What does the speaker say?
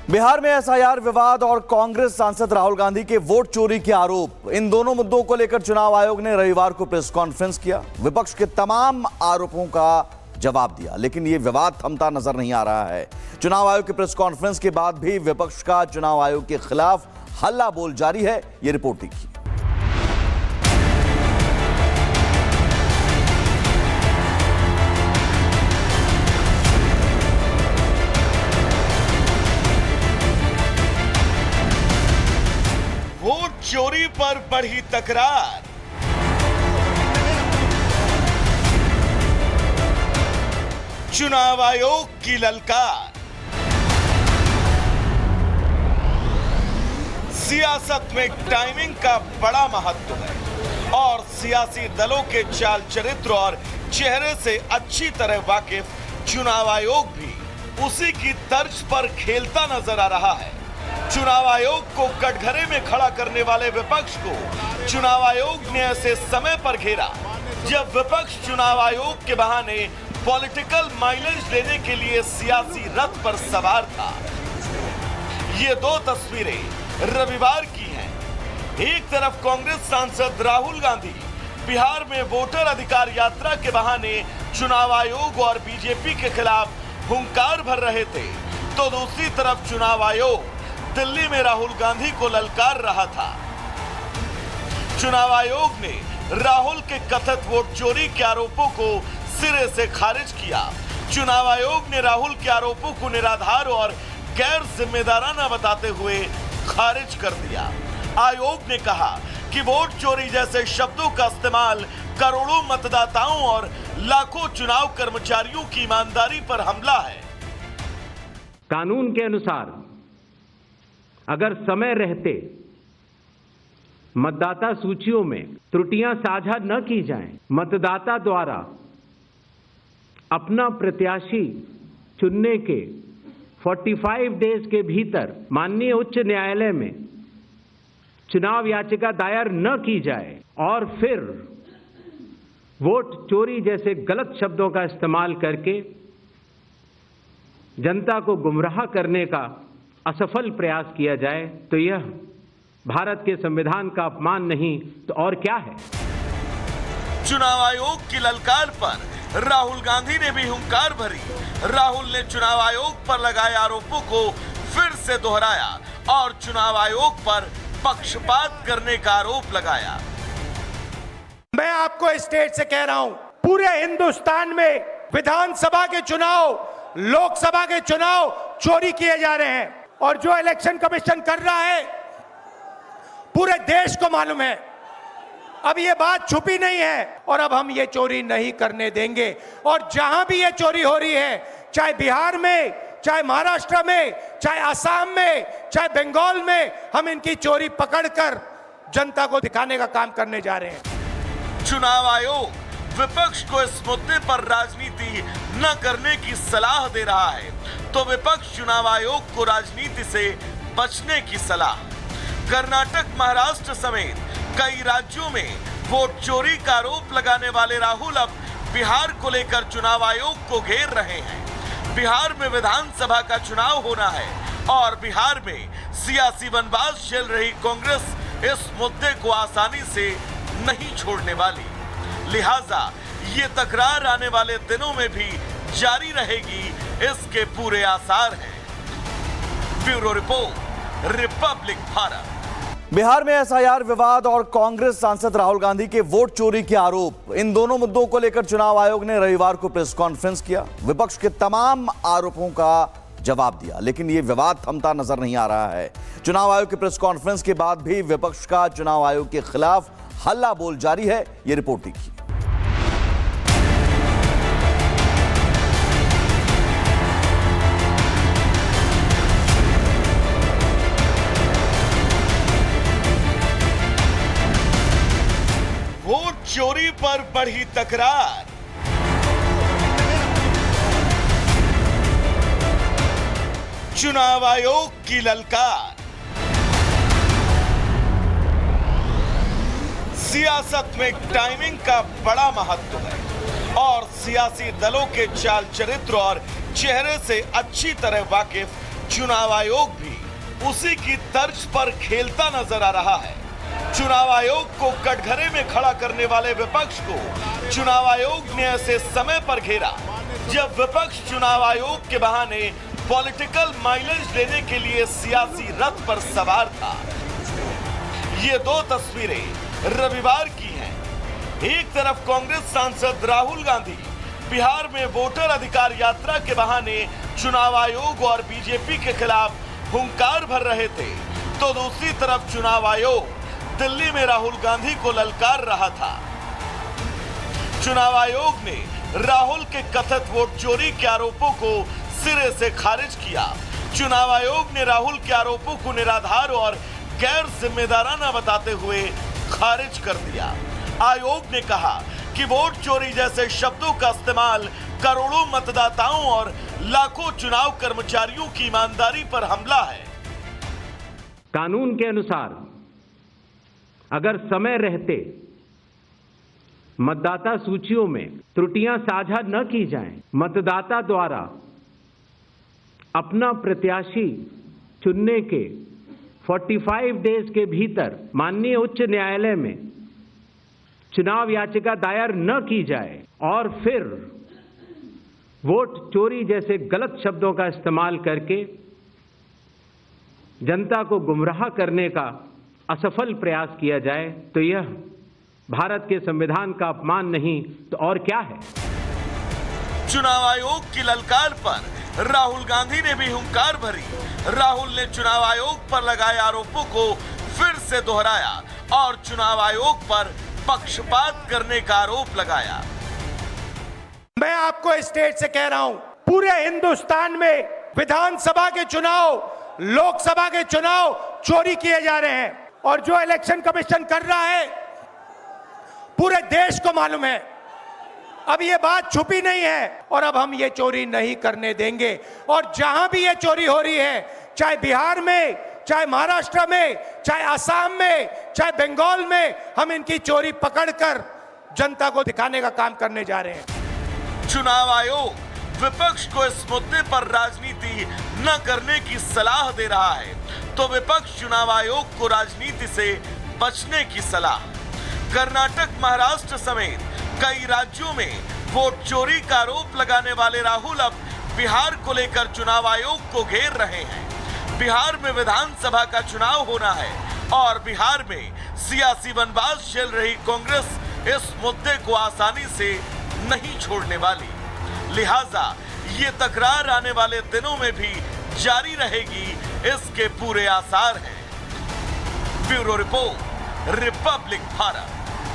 बिहार में एसआईआर विवाद और कांग्रेस सांसद राहुल गांधी के वोट चोरी के आरोप, इन दोनों मुद्दों को लेकर चुनाव आयोग ने रविवार को प्रेस कॉन्फ्रेंस किया। विपक्ष के तमाम आरोपों का जवाब दिया, लेकिन यह विवाद थमता नजर नहीं आ रहा है। चुनाव आयोग की प्रेस कॉन्फ्रेंस के बाद भी विपक्ष का चुनाव आयोग के खिलाफ हल्ला बोल जारी है। यह रिपोर्ट देखिए। वोट चोरी पर बढ़ी तकरार, चुनाव आयोग की ललकार। सियासत में टाइमिंग का बड़ा महत्व है और सियासी दलों के चाल चरित्र और चेहरे से अच्छी तरह वाकिफ चुनाव आयोग भी उसी की तर्ज पर खेलता नजर आ रहा है। चुनाव आयोग को कटघरे में खड़ा करने वाले विपक्ष को चुनाव आयोग ने ऐसे समय पर घेरा जब विपक्ष चुनाव आयोग के बहाने पॉलिटिकल माइलेज लेने के लिए सियासी रथ पर सवार था। ये दो तस्वीरें रविवार की हैं। एक तरफ कांग्रेस सांसद राहुल गांधी बिहार में वोटर अधिकार यात्रा के बहाने चुनाव आयोग और बीजेपी के खिलाफ हुंकार भर रहे थे, तो दूसरी तरफ चुनाव आयोग दिल्ली में राहुल गांधी को ललकार रहा था। चुनाव आयोग ने राहुल के कथित वोट चोरी के आरोपों को सिरे से खारिज किया। चुनाव आयोग ने राहुल के आरोपों को निराधार और गैर जिम्मेदाराना बताते हुए खारिज कर दिया। आयोग ने कहा कि वोट चोरी जैसे शब्दों का इस्तेमाल करोड़ों मतदाताओं और लाखों चुनाव कर्मचारियों की ईमानदारी पर हमला है। कानून के अनुसार अगर समय रहते मतदाता सूचियों में त्रुटियां साझा न की जाएं, मतदाता द्वारा अपना प्रत्याशी चुनने के 45 डेज के भीतर माननीय उच्च न्यायालय में चुनाव याचिका दायर न की जाए और फिर वोट चोरी जैसे गलत शब्दों का इस्तेमाल करके जनता को गुमराह करने का असफल प्रयास किया जाए, तो यह भारत के संविधान का अपमान नहीं तो और क्या है। चुनाव आयोग की ललकार पर राहुल गांधी ने भी हुंकार भरी। राहुल ने चुनाव आयोग पर लगाए आरोपों को फिर से दोहराया और चुनाव आयोग पर पक्षपात करने का आरोप लगाया। मैं आपको स्टेट से कह रहा हूं, पूरे हिंदुस्तान में विधानसभा के चुनाव, लोकसभा के चुनाव चोरी किए जा रहे हैं और जो इलेक्शन कमीशन कर रहा है पूरे देश को मालूम है। अब ये बात छुपी नहीं है और अब हम ये चोरी नहीं करने देंगे। और जहां भी ये चोरी हो रही है, चाहे बिहार में, चाहे महाराष्ट्र में, चाहे असम में, चाहे बंगाल में, हम इनकी चोरी पकड़कर जनता को दिखाने का काम करने जा रहे हैं। चुनाव आयोग विपक्ष को इस मुद्दे पर राजनीति न करने की सलाह दे रहा है, तो विपक्ष चुनाव आयोग को राजनीति से बचने की सलाह। कर्नाटक, महाराष्ट्र समेत कई राज्यों में वोट चोरी का आरोप लगाने वाले राहुल अब बिहार को लेकर चुनाव आयोग को घेर रहे हैं। बिहार में विधानसभा का चुनाव होना है और बिहार में सियासी वनवास झेल रही कांग्रेस इस मुद्दे को आसानी से नहीं छोड़ने वाली। लिहाजा ये तकरार आने वाले दिनों में भी जारी रहेगी, इसके पूरे आसार हैं। Bureau report, Republic Bharat. Bihar में एसआईआर विवाद और कांग्रेस सांसद राहुल गांधी के वोट चोरी के आरोप, इन दोनों मुद्दों को लेकर चुनाव आयोग ने रविवार को प्रेस कॉन्फ्रेंस किया। विपक्ष के तमाम आरोपों का जवाब दिया, लेकिन यह विवाद थमता नजर नहीं आ रहा है। चुनाव आयोग की प्रेस कॉन्फ्रेंस के बाद भी विपक्ष का चुनाव आयोग के खिलाफ हल्ला बोल जारी है। यह रिपोर्ट देखिए। वोट चोरी पर बढ़ी तकरार, चुनाव आयोग की ललकार। सियासत में टाइमिंग का बड़ा महत्व है और सियासी दलों के चाल चरित्र और चेहरे से अच्छी तरह वाकिफ चुनाव आयोग भी उसी की तर्ज पर खेलता नजर आ रहा है। चुनाव आयोग को कटघरे में खड़ा करने वाले विपक्ष को चुनाव आयोग ने ऐसे समय पर घेरा जब विपक्ष चुनाव आयोग के बहाने पॉलिटिकल माइलेज लेने के लिए सियासी रथ पर सवार था। ये दो तस्वीरें रविवार की हैं। एक तरफ कांग्रेस सांसद राहुल गांधी बिहार में वोटर अधिकार यात्रा के बहाने चुनाव आयोग और बीजेपी के खिलाफ हुंकार भर रहे थे, तो दूसरी तरफ चुनाव आयोग दिल्ली में राहुल गांधी को ललकार रहा था। चुनाव आयोग ने राहुल के कथित वोट चोरी के आरोपों को सिरे से खारिज किया। चुनाव आयोग ने राहुल के आरोपों को निराधार और गैर जिम्मेदाराना बताते हुए खारिज कर दिया। आयोग ने कहा कि वोट चोरी जैसे शब्दों का इस्तेमाल करोड़ों मतदाताओं और लाखों चुनाव कर्मचारियों की ईमानदारी पर हमला है। कानून के अनुसार अगर समय रहते मतदाता सूचियों में त्रुटियां साझा न की जाएं, मतदाता द्वारा अपना प्रत्याशी चुनने के 45 डेज के भीतर माननीय उच्च न्यायालय में चुनाव याचिका दायर न की जाए और फिर वोट चोरी जैसे गलत शब्दों का इस्तेमाल करके जनता को गुमराह करने का असफल प्रयास किया जाए तो यह भारत के संविधान का अपमान नहीं तो और क्या है। चुनाव आयोग की ललकार पर राहुल गांधी ने भी हुंकार भरी। राहुल ने चुनाव आयोग पर लगाए आरोपों को फिर से दोहराया और चुनाव आयोग पर पक्षपात करने का आरोप लगाया। मैं आपको इस स्टेज से कह रहा हूं, पूरे हिंदुस्तान में विधानसभा के चुनाव, लोकसभा के चुनाव चोरी किए जा रहे हैं और जो इलेक्शन कमीशन कर रहा है पूरे देश को मालूम है। अब ये बात छुपी नहीं है और अब हम ये चोरी नहीं करने देंगे। और जहां भी ये चोरी हो रही है, चाहे बिहार में, चाहे महाराष्ट्र में, चाहे असम में, चाहे बंगाल में, हम इनकी चोरी पकड़कर जनता को दिखाने का काम करने जा रहे हैं। चुनाव आयोग विपक्ष को इस मुद्दे पर राजनीति न करने की सलाह दे रहा है, तो विपक्ष चुनाव आयोग को राजनीति से बचने की सलाह। कर्नाटक, महाराष्ट्र समेत कई राज्यों में वोट चोरी का आरोप लगाने वाले राहुल अब बिहार को लेकर चुनाव आयोग को घेर रहे हैं। बिहार में विधानसभा का चुनाव होना है और बिहार में सियासी वनवास झेल रही कांग्रेस इस मुद्दे को आसानी से नहीं छोड़ने वाली। लिहाजा ये तकरार आने वाले दिनों में भी जारी रहेगी, इसके पूरे आसार हैं। Bureau report, Republic Bharat.